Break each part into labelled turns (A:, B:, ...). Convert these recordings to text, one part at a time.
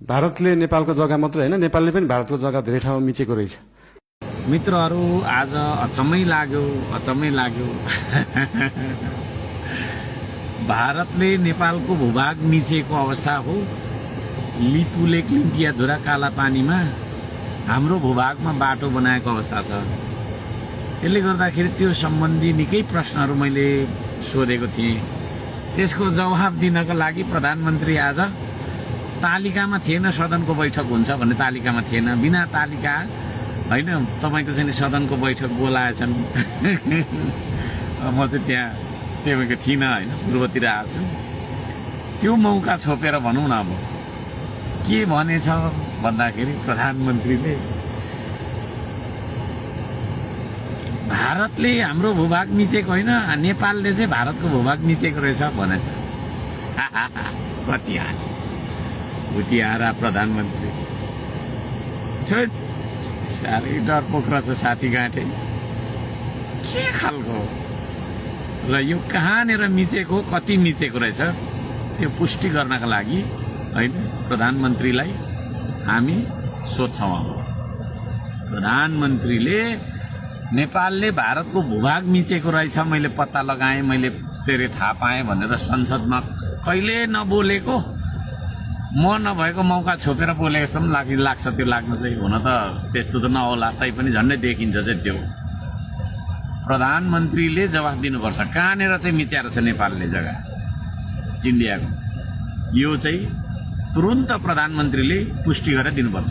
A: भारतले नेपालको जग्गा मात्रै हैन, नेपालले पनि भारतको जग्गा धेरै ठाउँमा मिचेको रहेछ।
B: मित्रहरू, आज अचम्मै लाग्यो। भारतले नेपालको भूभाग मिचेको अवस्था हो। लिपु लेक, लिम्पिया धुरा, काला पानीमा हाम्रो भूभागमा बाटो बनाएको अवस्था छ। यसले गर्दाखेरि त्यो सम्बन्धी निकै प्रश्नहरू मैले सोधेको थिएँ। त्यसको जवाफ दिनको लागि प्रधानमन्त्री आज तालिकामा थिएन। सदनको बैठक हुन्छ भन्ने तालिकामा थिएन। बिना तालिका होइन, तपाईँको चाहिँ सदनको बैठक बोलाएछन्। म चाहिँ त्यहाँ तपाईँको थिइनँ होइन, पूर्वतिर आएको छु। त्यो मौका छोपेर भनौँ न, अब के भनेछ भन्दाखेरि प्रधानमन्त्रीले भारतले हाम्रो भूभाग मिचेको होइन, नेपालले चाहिँ भारतको भूभाग मिचेको रहेछ भनेछ। कति हाँस भुटियारा प्रधानमन्त्री। साह्रै डरपोक रहेछ साथी गाँठे। के खालको र यो कहाँनिर मिचेको, कति मिचेको रहेछ त्यो पुष्टि गर्नका लागि होइन प्रधानमन्त्रीलाई हामी सोध्छौँ। अब प्रधानमन्त्रीले नेपालले भारतको भूभाग मिचेको रहेछ मैले पत्ता लगाएँ, मैले तेरे थाहा पाएँ भनेर संसदमा कहिले नबोलेको, म नभएको मौका छोपेर बोलेको जस्तो पनि लाग्छ। त्यो लाग्न चाहिँ, हुन त त्यस्तो त नहोला, तैपनि झन्डै देखिन्छ चाहिँ त्यो। प्रधानमन्त्रीले जवाफ दिनुपर्छ कहाँनिर चाहिँ मिच्याएर छ नेपालले जग्गा इन्डियाको। यो चाहिँ तुरुन्त प्रधानमन्त्रीले पुष्टि गरेर दिनुपर्छ।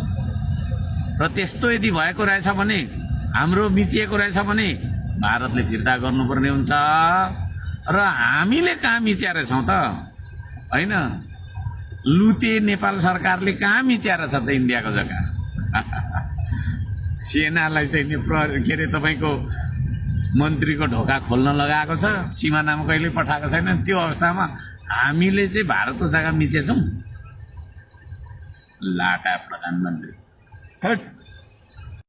B: र त्यस्तो यदि भएको रहेछ भने, हाम्रो मिचिएको रहेछ भने भारतले फिर्ता गर्नुपर्ने हुन्छ। र हामीले कहाँ मिच्याएर छौँ त होइन, लुते नेपाल सरकारले कहाँ मिच्याएर छ त इन्डियाको जग्गा। सेनालाई चाहिँ के अरे तपाईँको मन्त्रीको ढोका खोल्न लगाएको छ, सिमानामा कहिले पठाएको छैन। त्यो अवस्थामा हामीले चाहिँ भारतको जग्गा मिचेछौँ। लाटा प्रधानमन्त्री।